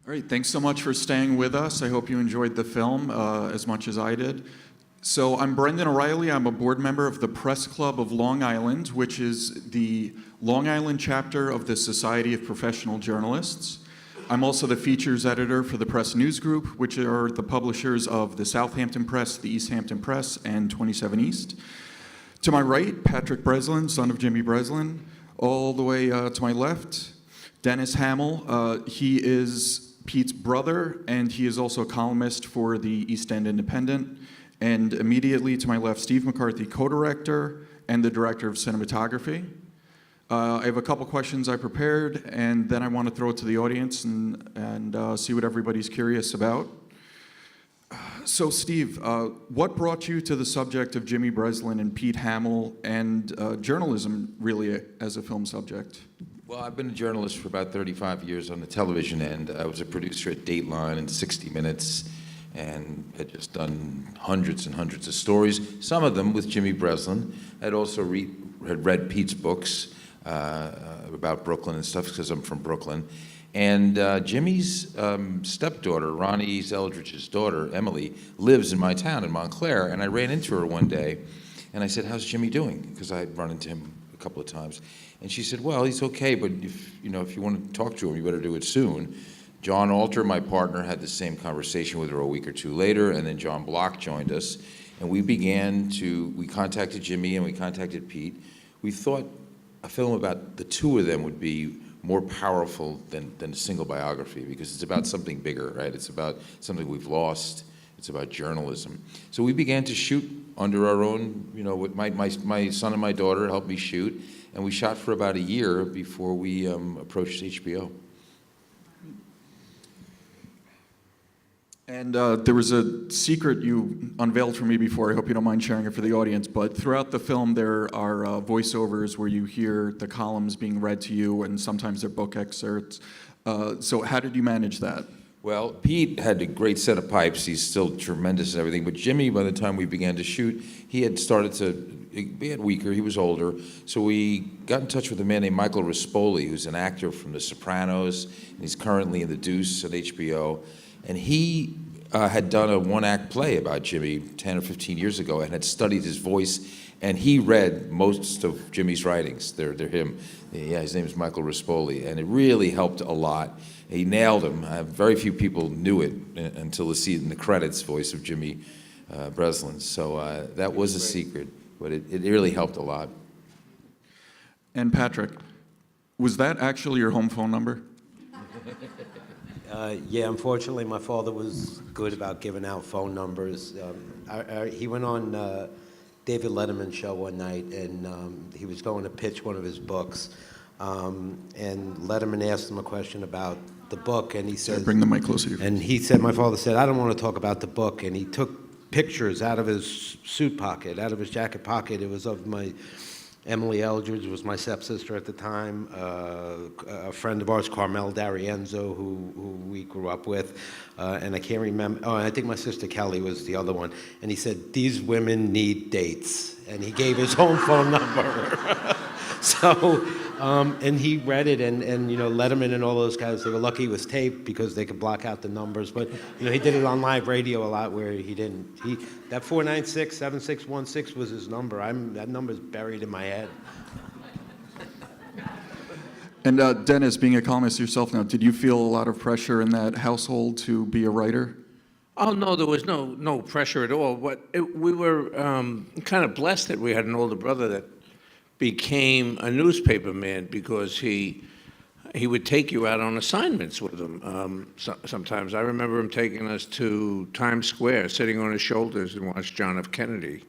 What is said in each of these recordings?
All right, thanks so much for staying with us. I hope you enjoyed the film as much as I did. So I'm Brendan O'Reilly. I'm a board member of the Press Club of Long Island, which is the Long Island chapter of the Society of Professional Journalists. I'm also the features editor for the Press News Group, which are the publishers of the Southampton Press, the East Hampton Press, and 27 East. To my right, Patrick Breslin, son of Jimmy Breslin. All the way to my left, Dennis Hamill. He is Pete's brother, and he is also a columnist for the East End Independent. And immediately to my left, Steve McCarthy, co-director and the director of cinematography. I have a couple questions I prepared, and then I want to throw it to the audience and see what everybody's curious about. So Steve, what brought you to the subject of Jimmy Breslin and Pete Hamill and journalism really as a film subject? Well, I've been a journalist for about 35 years on the television end. I was a producer at Dateline and 60 Minutes and had just done hundreds and hundreds of stories, some of them with Jimmy Breslin. I'd also had read Pete's books about Brooklyn and stuff because I'm from Brooklyn. And Jimmy's stepdaughter, Ronnie Eldridge's daughter, Emily, lives in my town in Montclair, and I ran into her one day, and I said, "How's Jimmy doing?" Because I'd run into him a couple of times. And she said, "Well, he's okay, but if you want to talk to him, you better do it soon." John Alter, my partner, had the same conversation with her a week or two later, and then John Block joined us, and we contacted Jimmy and we contacted Pete. We thought a film about the two of them would be more powerful than a single biography, because it's about something bigger, right? It's about something we've lost. It's about journalism. So we began to shoot under our own, with my son and my daughter helped me shoot, and we shot for about a year before we approached HBO. And there was a secret you unveiled for me before. I hope you don't mind sharing it for the audience. But throughout the film, there are voiceovers where you hear the columns being read to you, and sometimes they're book excerpts. So how did you manage that? Well, Pete had a great set of pipes. He's still tremendous and everything. But Jimmy, by the time we began to shoot, he had started to get weaker. He was older. So we got in touch with a man named Michael Rispoli, who's an actor from The Sopranos, and he's currently in The Deuce at HBO. And he had done a one-act play about Jimmy 10 or 15 years ago and had studied his voice, and he read most of Jimmy's writings. They're him. Yeah, his name is Michael Rispoli, and it really helped a lot. He nailed him. Very few people knew it until they see it in the credits, voice of Jimmy Breslin. So that was a secret, but it really helped a lot. And Patrick, was that actually your home phone number? Yeah, unfortunately, my father was good about giving out phone numbers. He went on David Letterman's show one night, and he was going to pitch one of his books. And Letterman asked him a question about the book, and he said, "Bring the mic closer." And he said, my father said, "I don't want to talk about the book." And he took pictures out of his suit pocket, out of his jacket pocket. It was of Emily Eldridge was my stepsister at the time, a friend of ours, Carmel D'Arienzo, who we grew up with, and I can't remember, I think my sister Kelly was the other one, and he said, "These women need dates," and he gave his home phone number. So, and he read it, and Letterman and all those guys, they were lucky it was taped because they could block out the numbers, but he did it on live radio a lot where he didn't. That 496-7616 was his number. That number's buried in my head. And Dennis, being a columnist yourself now, did you feel a lot of pressure in that household to be a writer? Oh, no, there was no pressure at all. We were kind of blessed that we had an older brother that became a newspaper man, because he would take you out on assignments with him. Sometimes I remember him taking us to Times Square, sitting on his shoulders and watch John F. Kennedy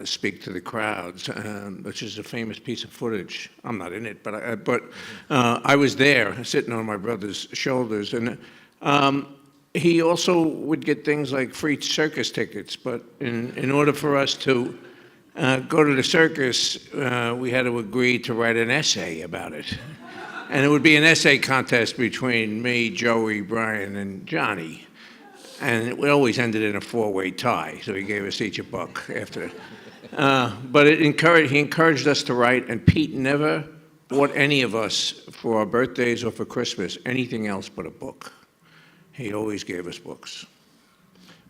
speak to the crowds, which is a famous piece of footage. I'm not in it, but I was there, sitting on my brother's shoulders, and he also would get things like free circus tickets. But in order for us to go to the circus, we had to agree to write an essay about it. And it would be an essay contest between me, Joey, Brian, and Johnny. And it always ended in a four-way tie, so he gave us each a buck after. But he encouraged us to write, and Pete never bought any of us for our birthdays or for Christmas anything else but a book. he always gave us books,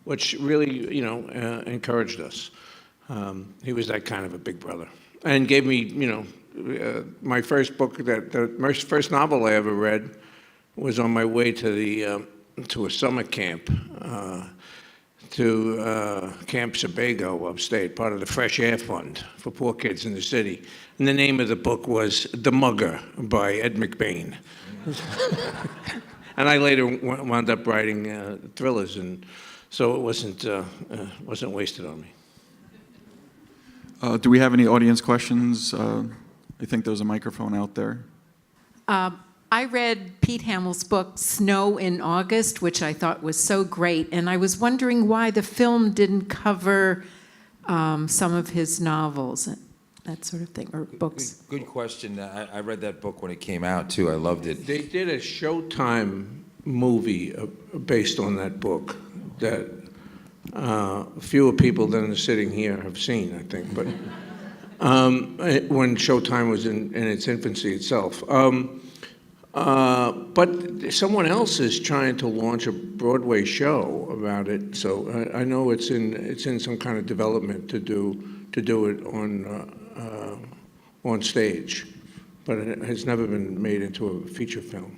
which really, encouraged us. He was that kind of a big brother, and gave me, my first book, the first novel I ever read was on my way to a summer camp, to Camp Sebago upstate, part of the Fresh Air Fund for poor kids in the city. And the name of the book was The Mugger by Ed McBain. And I later wound up writing thrillers, and so it wasn't wasted on me. Do we have any audience questions? I think there's a microphone out there. I read Pete Hamill's book, Snow in August, which I thought was so great, and I was wondering why the film didn't cover some of his novels, that sort of thing, or books. Good question. I read that book when it came out, too. I loved it. They did a Showtime movie based on that book that fewer people than are sitting here have seen, I think, but when Showtime was in its infancy itself. But someone else is trying to launch a Broadway show about it, so I know it's in some kind of development to do it on stage, but it has never been made into a feature film.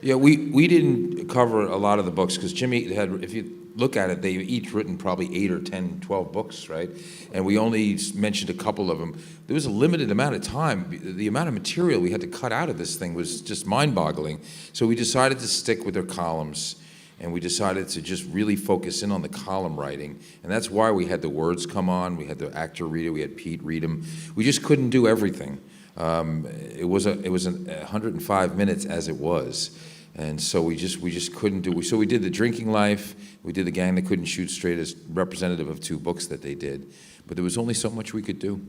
Yeah, we didn't cover a lot of the books because Jimmy had, if you look at it, they've each written probably 8 or 10, 12 books, right? And we only mentioned a couple of them. There was a limited amount of time. The amount of material we had to cut out of this thing was just mind-boggling. So we decided to stick with their columns, and we decided to just really focus in on the column writing. And that's why we had the words come on, we had the actor read it, we had Pete read them. We just couldn't do everything. It was 105 minutes as it was. And so we just couldn't do. So we did The Drinking Life. We did The Gang That Couldn't Shoot Straight as representative of 2 books that they did. But there was only so much we could do.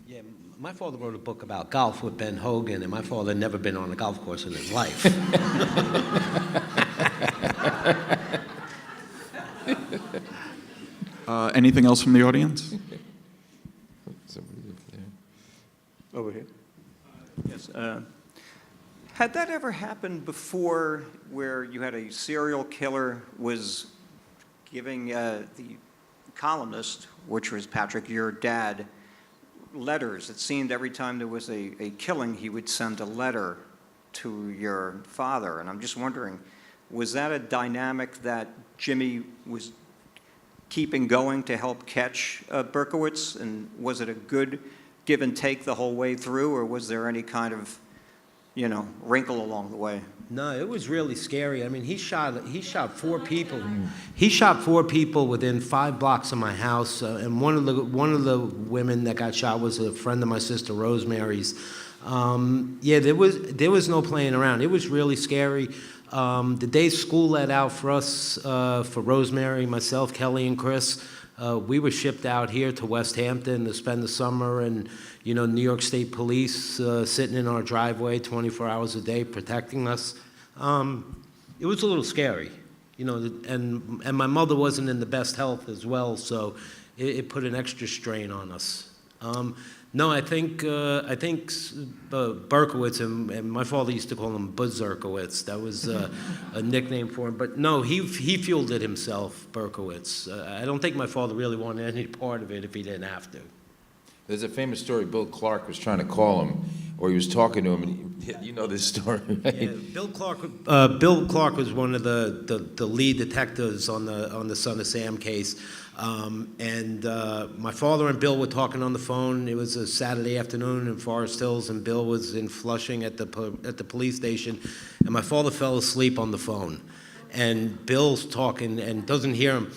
Yeah, my father wrote a book about golf with Ben Hogan, and my father had never been on a golf course in his life. Anything else from the audience? Somebody up there. Over here. Yes. Had that ever happened before where you had a serial killer was giving the columnist, which was Patrick, your dad, letters? It seemed every time there was a killing, he would send a letter to your father. And I'm just wondering, was that a dynamic that Jimmy was keeping going to help catch Berkowitz? And was it a good give and take the whole way through, or was there any kind of wrinkle along the way? No, it was really scary. I mean, he shot 4 people. He shot 4 people within 5 blocks of my house, and one of the women that got shot was a friend of my sister Rosemary's. Yeah, there was no playing around. It was really scary. The day school let out for us, for Rosemary, myself, Kelly, and Chris, we were shipped out here to West Hampton to spend the summer, and New York State Police sitting in our driveway 24 hours a day protecting us. It was a little scary, and my mother wasn't in the best health as well, so it put an extra strain on us. No, I think Berkowitz, and my father used to call him Berkowitz. That was a nickname for him. But no, he fueled it himself, Berkowitz. I don't think my father really wanted any part of it if he didn't have to. There's a famous story. Bill Clark was trying to call him, or he was talking to him, and you know this story, right? Yeah, Bill Clark was one of the lead detectives on the Son of Sam case. My father and Bill were talking on the phone. It was a Saturday afternoon in Forest Hills, and Bill was in Flushing at the police station, and my father fell asleep on the phone. And Bill's talking and doesn't hear him.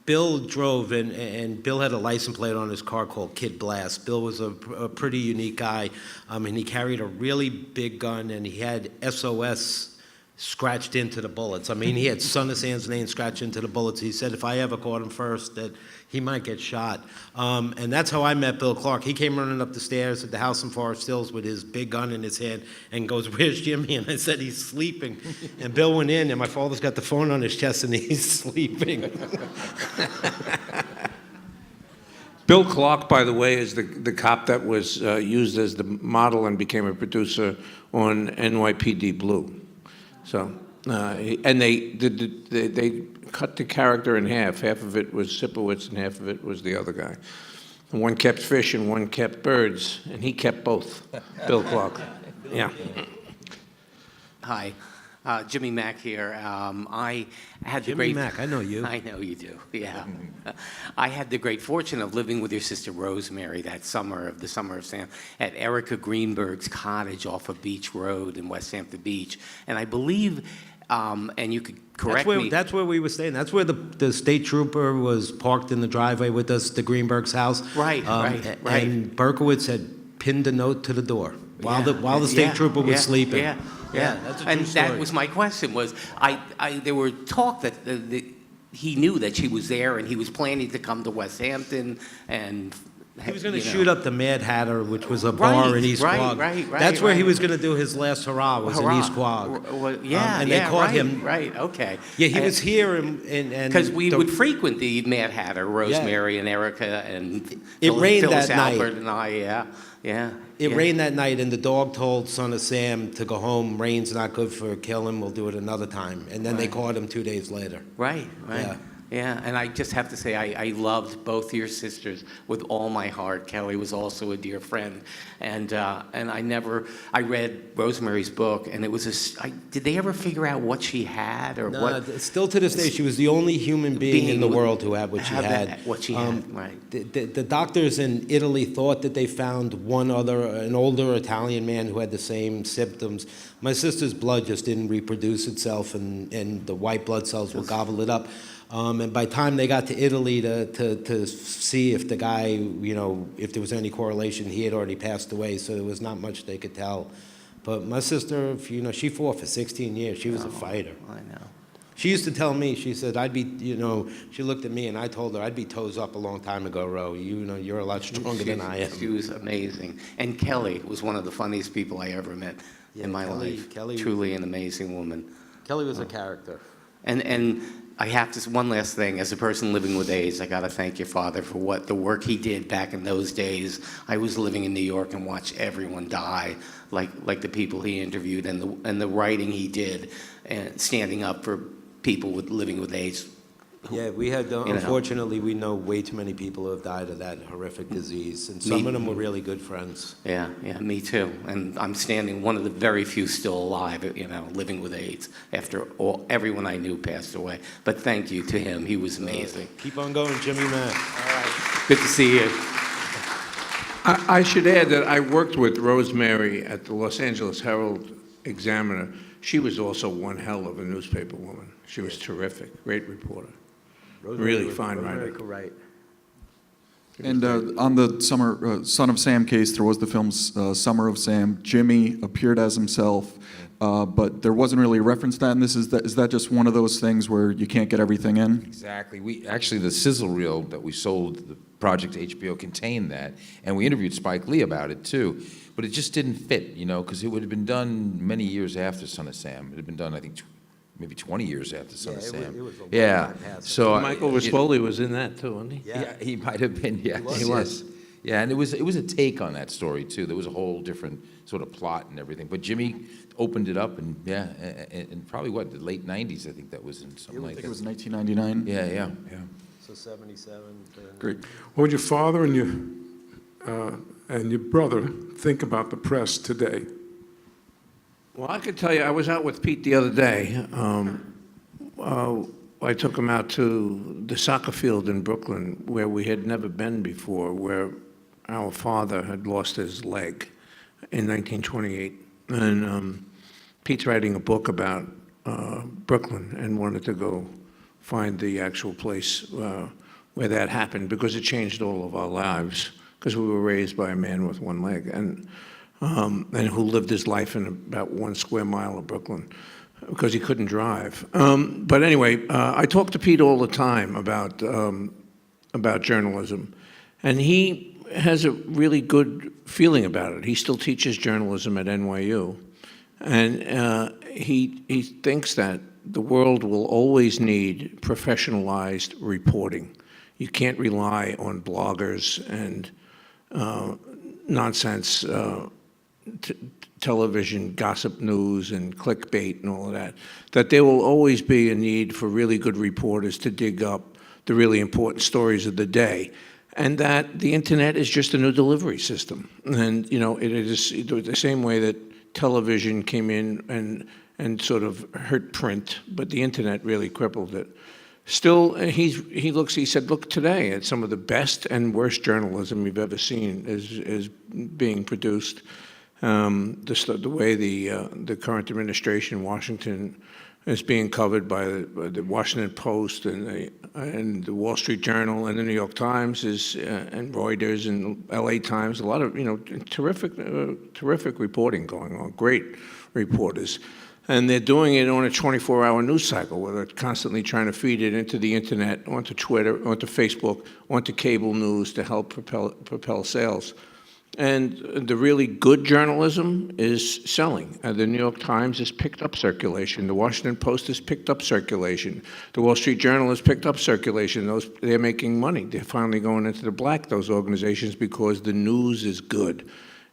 Bill drove, and Bill had a license plate on his car called Kid Blast. Bill was a pretty unique guy, and he carried a really big gun, and he had SOS scratched into the bullets. I mean, he had Son of Sam's name scratched into the bullets. He said if I ever caught him first, that he might get shot. And that's how I met Bill Clark. He came running up the stairs at the house in Forest Hills with his big gun in his hand and goes, "Where's Jimmy?" And I said, "He's sleeping." And Bill went in, and my father's got the phone on his chest, and he's sleeping. Bill Clark, by the way, is the cop that was used as the model and became a producer on NYPD Blue. So And they cut the character in half. Half of it was Sipowicz and half of it was the other guy. And one kept fish and one kept birds, and he kept both, Bill Clark. Yeah. Hi, Jimmy Mack here. I had the Jimmy great... Mack, I know you. I know you do, yeah. I had the great fortune of living with your sister Rosemary that summer of Sam at Erica Greenberg's cottage off of Beach Road in West Hampton Beach. And I believe, and you could correct me... That's where we were staying. That's where the state trooper was parked in the driveway with us to Greenberg's house. Right. And Berkowitz had pinned a note to the door while the state trooper was sleeping. Yeah, that's a true and story. that was my question. Was there were talk that he knew that she was there, and he was planning to come to West Hampton, and He was going to shoot up the Mad Hatter, which was a bar in East Quogue. Right. That's where he was going to do his last hurrah, was in East Quogue. And they caught him. Right, okay. Yeah, he was here and Because we would frequent the Mad Hatter, Rosemary and Erica and It rained Phyllis that night. Albert and I, It rained that night, and the dog told Son of Sam to go home. Rain's not good for killing. We'll do it another time. And then they caught him 2 days later. Right. Yeah, and I just have to say, I loved both your sisters with all my heart. Kelly was also a dear friend, and I read Rosemary's book, and it was did they ever figure out what she had or what? Still to this day, she was the only human being in the world who had what she had. Right. The doctors in Italy thought that they found an older Italian man who had the same symptoms. My sister's blood just didn't reproduce itself, and the white blood cells would gobble it up. And by the time they got to Italy to see if the guy, if there was any correlation, he had already passed away, so there was not much they could tell. But my sister, she fought for 16 years. She was a fighter. I know. She used to tell me, she said, she looked at me and I told her, I'd be toes up a long time ago, Ro. You're a lot stronger than I am. She was amazing. And Kelly was one of the funniest people I ever met in my life. Kelly, truly an amazing woman. Kelly was a character. And I have to, one last thing, as a person living with AIDS, I got to thank your father for the work he did back in those days. I was living in New York and watched everyone die, like the people he interviewed, and the writing he did, and standing up for people living with AIDS. Yeah, we had, unfortunately, we know way too many people who have died of that horrific disease, and some of them were really good friends. Yeah, me too. And I'm standing one of the very few still alive, living with AIDS after everyone I knew passed away. But thank you to him. He was amazing. Keep on going, Jimmy Mack. All right. Good to see you. I should add that I worked with Rosemary at the Los Angeles Herald-Examiner. She was also one hell of a newspaper woman. She was terrific, great reporter. Really fine writer. Right. And on the Son of Sam case, there was the film's Summer of Sam. Jimmy appeared as himself, but there wasn't really a reference to that. And is that just one of those things where you can't get everything in? Exactly. The sizzle reel that we sold the project to HBO contained that, and we interviewed Spike Lee about it too. But it just didn't fit, because it would have been done many years after Son of Sam. It had been done, I think, maybe 20 years after Son of Sam. It was a long time past. So Michael Rispoli was in that too, wasn't he? Yeah, he might have been. Yes, He was. yes. Yeah, and it was a take on that story too. There was a whole different sort of plot and everything. But Jimmy opened it up, and and probably the late '90s. I think that was in something like I think that. it was 1999. Yeah. So 77. Great. What would your father and your brother think about the press today? Well, I could tell you, I was out with Pete the other day. I took him out to the soccer field in Brooklyn, where we had never been before, where our father had lost his leg in 1928. And Pete's writing a book about Brooklyn and wanted to go find the actual place where that happened, because it changed all of our lives, because we were raised by a man with one leg, and who lived his life in about 1 square mile of Brooklyn, because he couldn't drive. But anyway, I talk to Pete all the time about journalism, and he has a really good feeling about it. He still teaches journalism at NYU, and he thinks that the world will always need professionalized reporting. You can't rely on bloggers and nonsense t- television gossip news and clickbait and all of that, that there will always be a need for really good reporters to dig up the really important stories of the day, and that the internet is just a new delivery system. And, you know, it is the same way that television came in and sort of hurt print, but the internet really crippled it. Still, he said, look today at some of the best and worst journalism you've ever seen is being produced. The way the current administration in Washington is being covered by the Washington Post and the Wall Street Journal and the New York Times and Reuters and LA Times, a lot of, you know, terrific reporting going on, great reporters. And they're doing it on a 24-hour news cycle where they're constantly trying to feed it into the internet, onto Twitter, onto Facebook, onto cable news to help propel sales. And the really good journalism is selling. The New York Times has picked up circulation. The Washington Post has picked up circulation. The Wall Street Journal has picked up circulation. They're making money. They're finally going into the black, those organizations, because the news is good.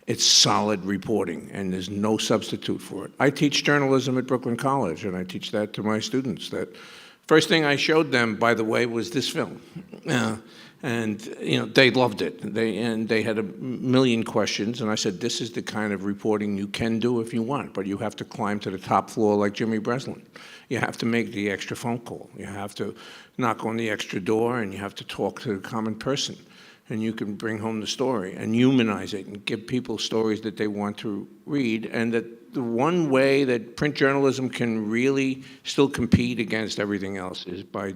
It's solid reporting, and there's no substitute for it. I teach journalism at Brooklyn College, and I teach that to my students. That first thing I showed them, by the way, was this film. And, you know, they loved it. They had a million questions, and I said, this is the kind of reporting you can do if you want, but you have to climb to the top floor like Jimmy Breslin. You have to make the extra phone call. You have to knock on the extra door, and you have to talk to the common person. And you can bring home the story and humanize it and give people stories that they want to read. And that the one way that print journalism can really still compete against everything else is by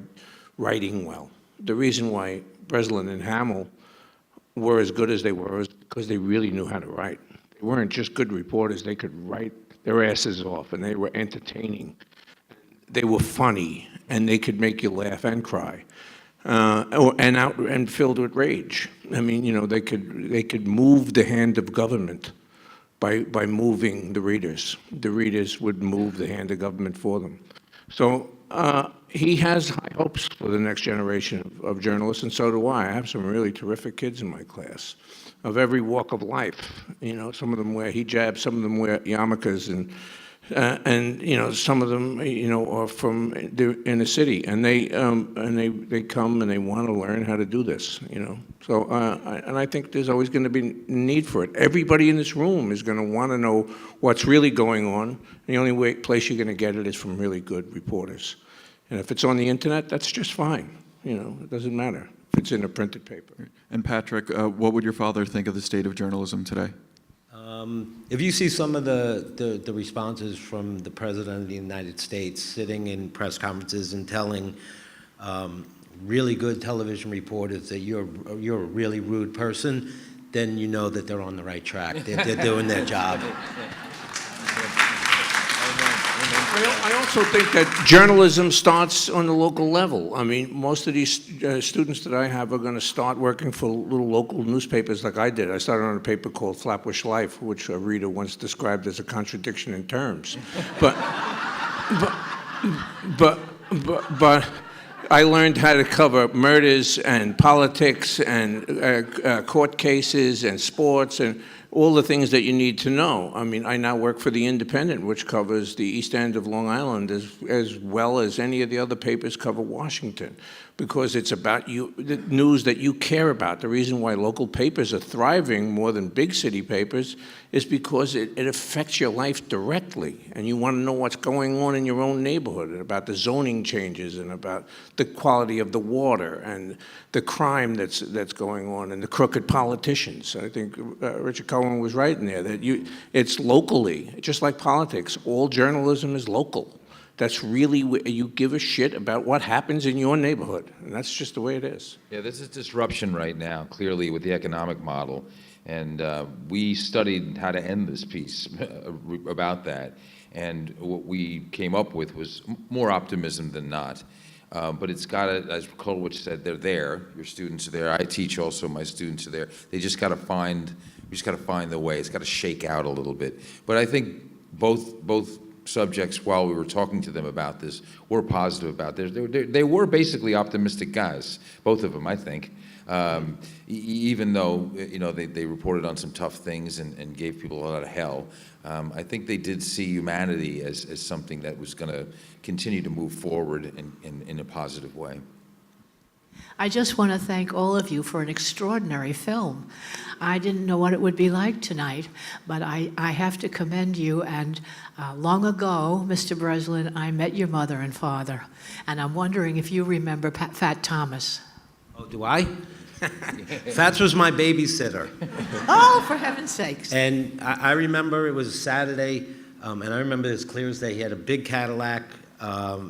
writing well. The reason why Breslin and Hamill were as good as they were is because they really knew how to write. They weren't just good reporters. They could write their asses off, and they were entertaining. They were funny, and they could make you laugh and cry. And filled with rage. I mean, you know, they could move the hand of government by moving the readers. The readers would move the hand of government for them. So he has high hopes for the next generation of journalists, and so do I. I have some really terrific kids in my class of every walk of life. You know, some of them wear hijabs, some of them wear yarmulkes, and you know, some of them, you know, are from the inner city, and they come and they want to learn how to do this, you know. So and I think there's always going to be need for it. Everybody in this room is going to want to know what's really going on. The only place you're going to get it is from really good reporters. And if it's on the internet, that's just fine. You know, it doesn't matter if it's in a printed paper. And Patrick, what would your father think of the state of journalism today? If you see some of the responses from the President of the United States sitting in press conferences and telling really good television reporters that you're a really rude person, then you know that they're on the right track. They're doing their job. I also think that journalism starts on the local level. I mean, most of these students that I have are going to start working for little local newspapers like I did. I started on a paper called Flatbush Life, which a reader once described as a contradiction in terms. But I learned how to cover murders and politics and court cases and sports and all the things that you need to know. I mean, I now work for The Independent, which covers the East End of Long Island as well as any of the other papers cover Washington, because it's about you, the news that you care about. The reason why local papers are thriving more than big city papers is because it affects your life directly, and you want to know what's going on in your own neighborhood, and about the zoning changes, and about the quality of the water, and the crime that's going on, and the crooked politicians. I think Richard Cohen was right in there, that it's locally, just like politics, all journalism is local. That's really where you give a shit about what happens in your neighborhood, and that's just the way it is. Yeah, this is disruption right now, clearly, with the economic model. And we studied how to end this piece about that. And what we came up with was more optimism than not. But it's got to, as Kolwich said, they're there. Your students are there. I teach also, my students are there. They just got to find, we just got to find the way. It's got to shake out a little bit. But I think both subjects, while we were talking to them about this, were positive about this. They were basically optimistic guys, both of them, I think. Even though, you know, they reported on some tough things and gave people a lot of hell, I think they did see humanity as something that was going to continue to move forward in a positive way. I just want to thank all of you for an extraordinary film. I didn't know what it would be like tonight, but I have to commend you. And long ago, Mr. Breslin, I met your mother and father, and I'm wondering if you remember Fat Thomas. Oh, do I? Fats was my babysitter. Oh, for heaven's sakes. And I remember it was a Saturday, and I remember it as clear as day. He had a big Cadillac.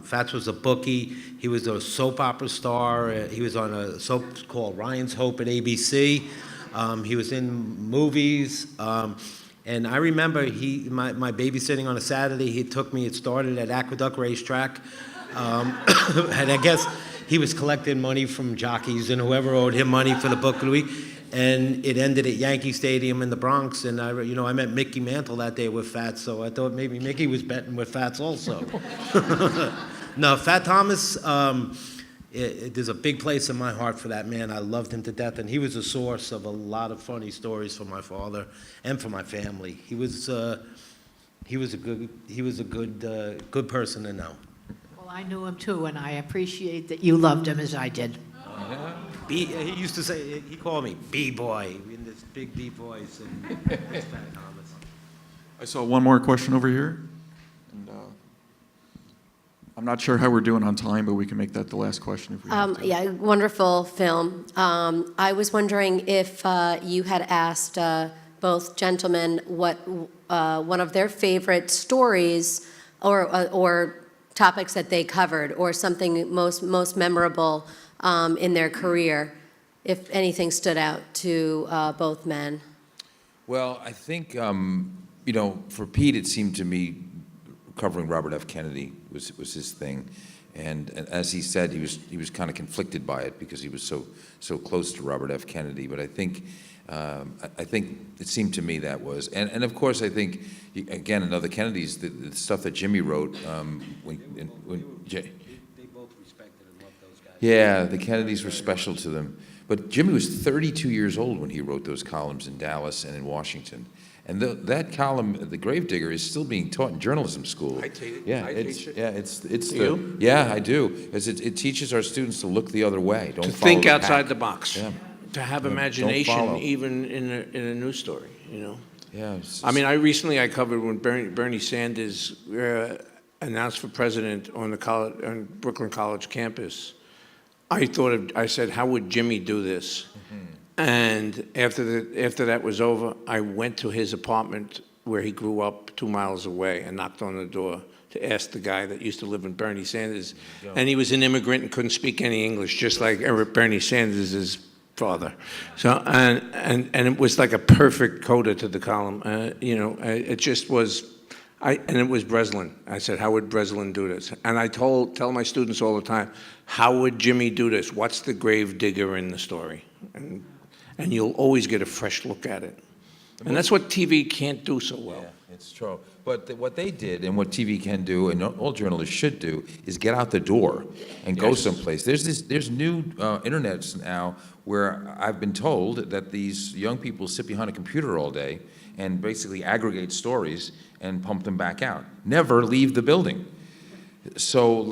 Fats was a bookie. He was a soap opera star. He was on a soap called Ryan's Hope at ABC. He was in movies. And I remember my babysitting on a Saturday, he took me, it started at Aqueduct Racetrack. And I guess he was collecting money from jockeys and whoever owed him money for the book of the week. And it ended at Yankee Stadium in the Bronx. And I met Mickey Mantle that day with Fats, so I thought maybe Mickey was betting with Fats also. No, Fat Thomas, there's a big place in my heart for that man. I loved him to death, and he was a source of a lot of funny stories for my father and for my family. He was a good person to know. Well, I knew him too, and I appreciate that you loved him as I did. He used to say, he called me B-boy, in this big deep voice, and that's Fat Thomas. I saw one more question over here. And, I'm not sure how we're doing on time, but we can make that the last question if we have to. Yeah, wonderful film. I was wondering if you had asked both gentlemen what one of their favorite stories or topics that they covered, or something most memorable in their career, if anything stood out to both men. Well, I think, for Pete, it seemed to me covering Robert F. Kennedy was his thing. And as he said, he was kind of conflicted by it because he was so close to Robert F. Kennedy. But I think it seemed to me that was. And of course, I think, again, another Kennedys, the stuff that Jimmy wrote when They both respected and loved those guys. yeah, the Kennedys were special to them. But Jimmy was 32 years old when he wrote those columns in Dallas and in Washington. And that column, The Gravedigger, is still being taught in journalism school. I take it. Yeah, I teach it. Yeah, it's You? yeah, I do. Because it teaches our students to look the other way. Don't To follow think the outside pack. the box. Yeah. To have Don't imagination, follow. even in a news story, Yeah. I mean, I covered when Bernie Sanders announced for president on Brooklyn College campus. I said, how would Jimmy do this? And after that was over, I went to his apartment where he grew up 2 miles away and knocked on the door to ask the guy that used to live in Bernie Sanders. And he was an immigrant and couldn't speak any English, just like Bernie Sanders' father. So, and it was like a perfect coda to the column. It just was, and it was Breslin. I said, how would Breslin do this? And I tell my students all the time, how would Jimmy do this? What's the grave digger in the story? And you'll always get a fresh look at it. And that's what TV can't do so well. Yeah, it's true. But what they did and what TV can do and all journalists should do is get out the door and go someplace. There's new internets now where I've been told that these young people sit behind a computer all day and basically aggregate stories and pump them back out. Never leave the building. So,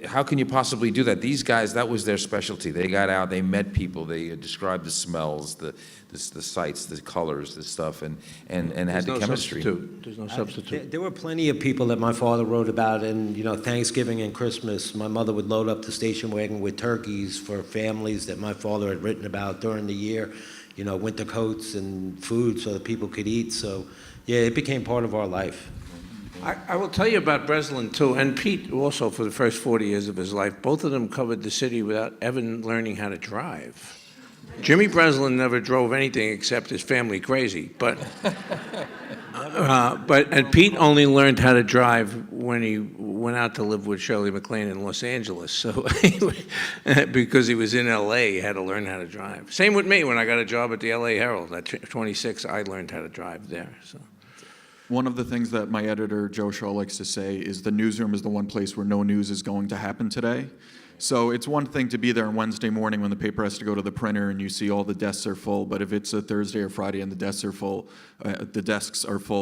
how can you possibly do that? These guys, that was their specialty. They got out, they met people, they described the smells, the sights, the colors, the stuff, and had the chemistry. There's no substitute. There were plenty of people that my father wrote about, and Thanksgiving and Christmas, my mother would load up the station wagon with turkeys for families that my father had written about during the year, winter coats and food so that people could eat. So, yeah, it became part of our life. I will tell you about Breslin, too, and Pete also for the first 40 years of his life. Both of them covered the city without ever learning how to drive. Jimmy Breslin never drove anything except his family crazy, but Pete only learned how to drive when he went out to live with Shirley MacLaine in Los Angeles. So because he was in L.A., he had to learn how to drive. Same with me. When I got a job at the L.A. Herald at 26, I learned how to drive there. So. One of the things that my editor, Joe Shaw, likes to say is the newsroom is the one place where no news is going to happen today. So it's one thing to be there on Wednesday morning when the paper has to go to the printer and you see all the desks are full, but if it's a Thursday or Friday and the desks are full,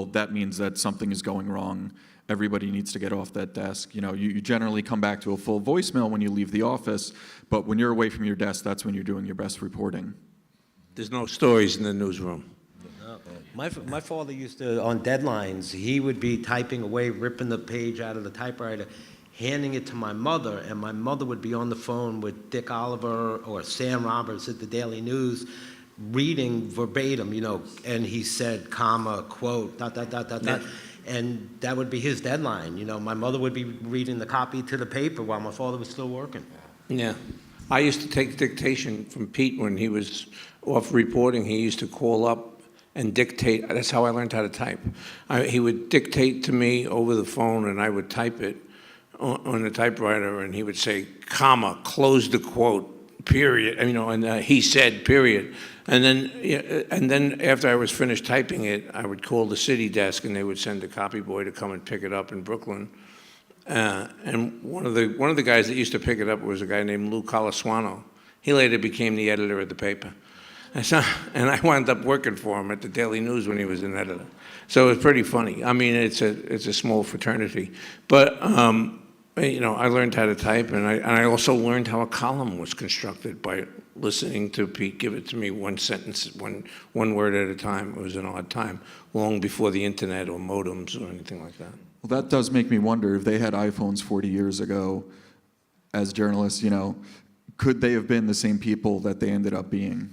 that means that something is going wrong. Everybody needs to get off that desk. You generally come back to a full voicemail when you leave the office, but when you're away from your desk, that's when you're doing your best reporting. There's no stories in the newsroom. My father used to, on deadlines, he would be typing away, ripping the page out of the typewriter, handing it to my mother, and my mother would be on the phone with Dick Oliver or Sam Roberts at the Daily News, reading verbatim, and he said, comma, quote, ... And that would be his deadline. My mother would be reading the copy to the paper while my father was still working. Yeah. I used to take dictation from Pete when he was off reporting. He used to call up and dictate. That's how I learned how to type. He would dictate to me over the phone, and I would type it on the typewriter, and he would say, comma, close the quote, period, and he said, period. And then after I was finished typing it, I would call the city desk, and they would send a copy boy to come and pick it up in Brooklyn. And one of the guys that used to pick it up was a guy named Lou Colaswano. He later became the editor of the paper. And I wound up working for him at the Daily News when he was an editor. So it was pretty funny. I mean, it's a small fraternity. But, I learned how to type, and I also learned how a column was constructed by listening to Pete give it to me one sentence, one word at a time. It was an odd time, long before the internet or modems or anything like that. Well, that does make me wonder, if they had iPhones 40 years ago as journalists, could they have been the same people that they ended up being?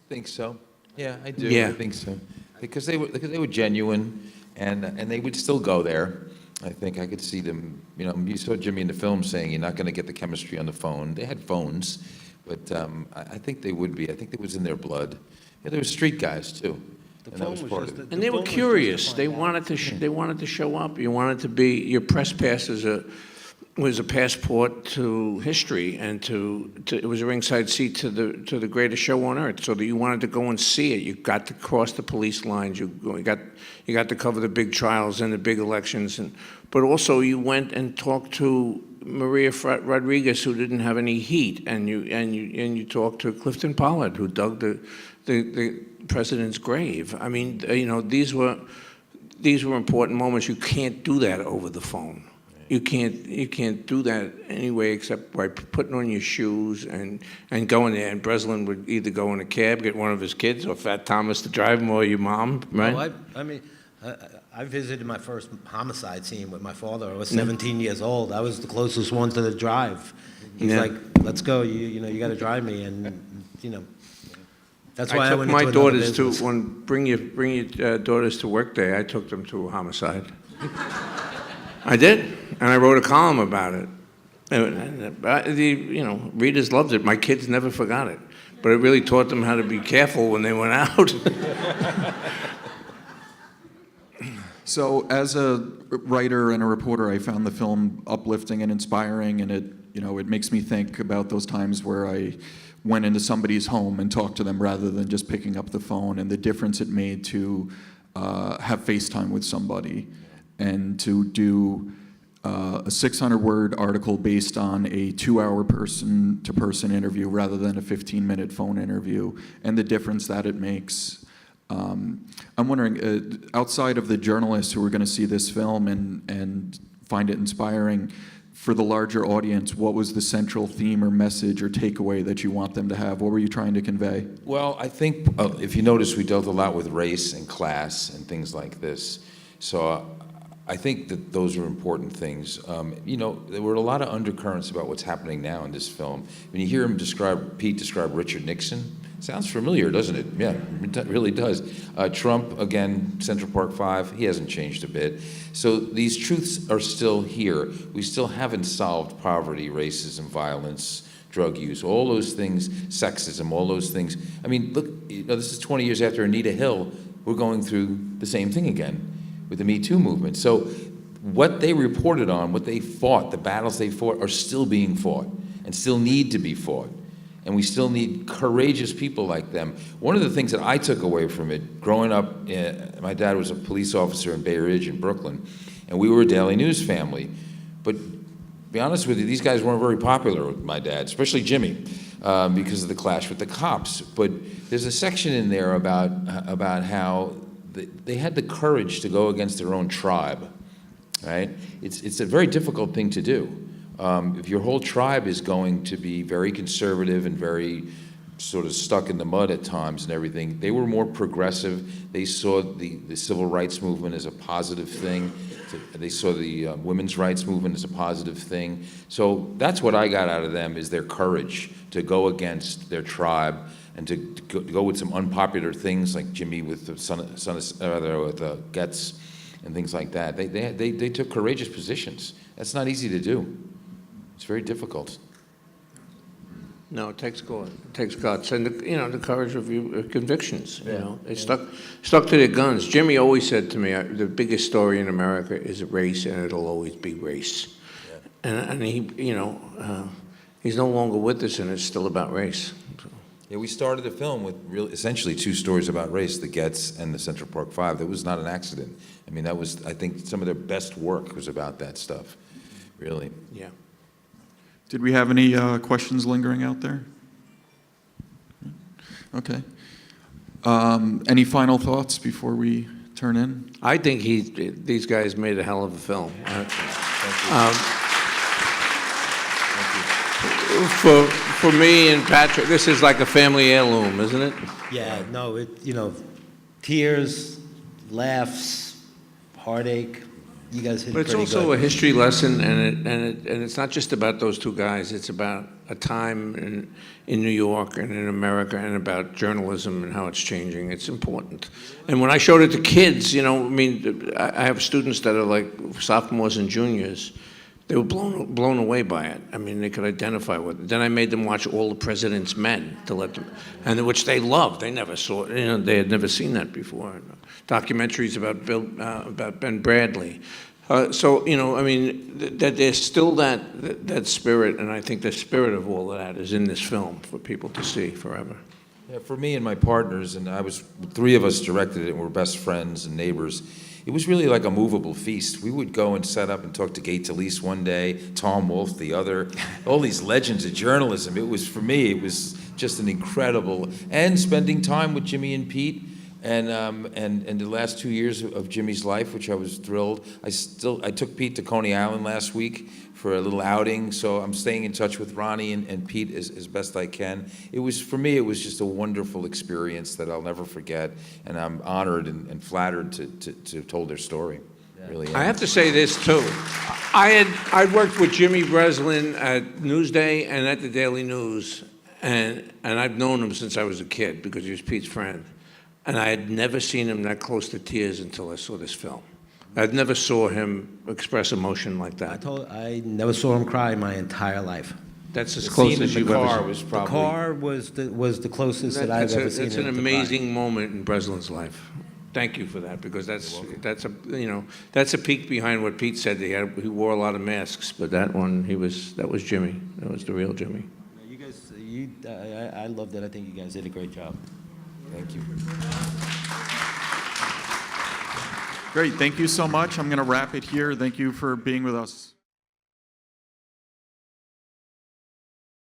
I think so. Yeah, I do. Yeah. I think so. Because they were genuine, and they would still go there. I think I could see them. You saw Jimmy in the film saying you're not going to get the chemistry on the phone. They had phones, but I think they would be. I think it was in their blood. Yeah, they were street guys too, and that was part of it. And they were curious. They wanted to show up. You wanted to be, your press pass was a passport to history, and it was a ringside seat to the greatest show on earth. So that you wanted to go and see it. You got to cross the police lines. You got to cover the big trials and the big elections, but also you went and talked to Maria Rodriguez, who didn't have any heat, and you talked to Clifton Pollard, who dug the president's grave. I mean, these were important moments. You can't do that over the phone. You can't do that anyway except by putting on your shoes and going there. And Breslin would either go in a cab, get one of his kids, or Fat Thomas to drive him, or your mom, right? Well, I visited my first homicide scene with my father. I was 17 years old. I was the closest one to the drive. He's like, "Let's go. You got to drive me," and that's why I went took into my another daughters business. to bring your daughters to work day. I took them to a homicide. I did, and I wrote a column about it. Readers loved it. My kids never forgot it, but it really taught them how to be careful when they went out. So as a writer and a reporter, I found the film uplifting and inspiring, and it makes me think about those times where I went into somebody's home and talked to them rather than just picking up the phone, and the difference it made to have FaceTime with somebody and to do a 600-word article based on a 2-hour person-to-person interview rather than a 15-minute phone interview, and the difference that it makes. I'm wondering, outside of the journalists who are going to see this film and find it inspiring, for the larger audience, what was the central theme or message or takeaway that you want them to have? What were you trying to convey? Well, I think, if you notice, we dealt a lot with race and class and things like this. So I think that those are important things. There were a lot of undercurrents about what's happening now in this film. When you hear Pete describe Richard Nixon, sounds familiar, doesn't it? Yeah, it really does. Trump, again, Central Park 5, he hasn't changed a bit. So these truths are still here. We still haven't solved poverty, racism, violence, drug use, all those things, sexism, all those things. I mean, look, this is 20 years after Anita Hill. We're going through the same thing again with the Me Too movement. So what they reported on, what they fought, the battles they fought are still being fought and still need to be fought. And we still need courageous people like them. One of the things that I took away from it, growing up, my dad was a police officer in Bay Ridge in Brooklyn, and we were a Daily News family. But be honest with you, these guys weren't very popular with my dad, especially Jimmy, because of the clash with the cops. But there's a section in there about how they had the courage to go against their own tribe, right? It's a very difficult thing to do. If your whole tribe is going to be very conservative and very sort of stuck in the mud at times and everything, they were more progressive. They saw the civil rights movement as a positive thing. They saw the women's rights movement as a positive thing. So that's what I got out of them, is their courage to go against their tribe and to go with some unpopular things like Jimmy with the Getz and things like that. They took courageous positions. That's not easy to do. It's very difficult. No, it takes God. It takes guts, and the courage of your convictions. They stuck to their guns. Jimmy always said to me, "The biggest story in America is race, and it'll always be race." Yeah. And he, he's no longer with us, and it's still about race. So. Yeah, we started the film with essentially two stories about race: the Getz and the Central Park Five. That was not an accident. I mean, that was, I think, some of their best work was about that stuff. Really. Yeah. Did we have any questions lingering out there? Okay. Any final thoughts before we turn in? I think these guys made a hell of a film. For me and Patrick, this is like a family heirloom, isn't it? Yeah, no, tears, laughs, heartache. You guys hit it But it's pretty also good. a history lesson, and it's not just about those two guys. It's about a time in New York and in America, and about journalism and how it's changing. It's important. And when I showed it to kids, I have students that are like sophomores and juniors. They were blown away by it. I mean, they could identify with it. Then I made them watch All the President's Men to let them, and which they loved. They never saw it. They had never seen that before. Documentaries about Ben Bradley. That there's still that spirit, and I think the spirit of all of that is in this film for people to see forever. Yeah, for me and my partners, and three of us directed it, and we're best friends and neighbors. It was really like a movable feast. We would go and set up and talk to Gay Talese one day, Tom Wolfe the other, all these legends of journalism. For me, it was just an incredible, and spending time with Jimmy and Pete, and the last 2 years of Jimmy's life, which I was thrilled. I took Pete to Coney Island last week for a little outing, so I'm staying in touch with Ronnie and Pete as best I can. For me, it was just a wonderful experience that I'll never forget, and I'm honored and flattered to have told their story. Yeah. Really. I have to say this too. I'd worked with Jimmy Breslin at Newsday and at the Daily News, and I've known him since I was a kid because he was Pete's friend. And I had never seen him that close to tears until I saw this film. I'd never saw him express emotion like that. I never saw him cry my entire life. That's as close as you've ever seen. Was probably, the car was the closest that I've ever seen. It's an amazing moment in Breslin's life. Thank you for that, because that's a peek behind what Pete said. He wore a lot of masks, but that was Jimmy. That was the real Jimmy. You guys, I loved it. I think you guys did a great job. Thank you. Great, thank you so much. I'm going to wrap it here. Thank you for being with us.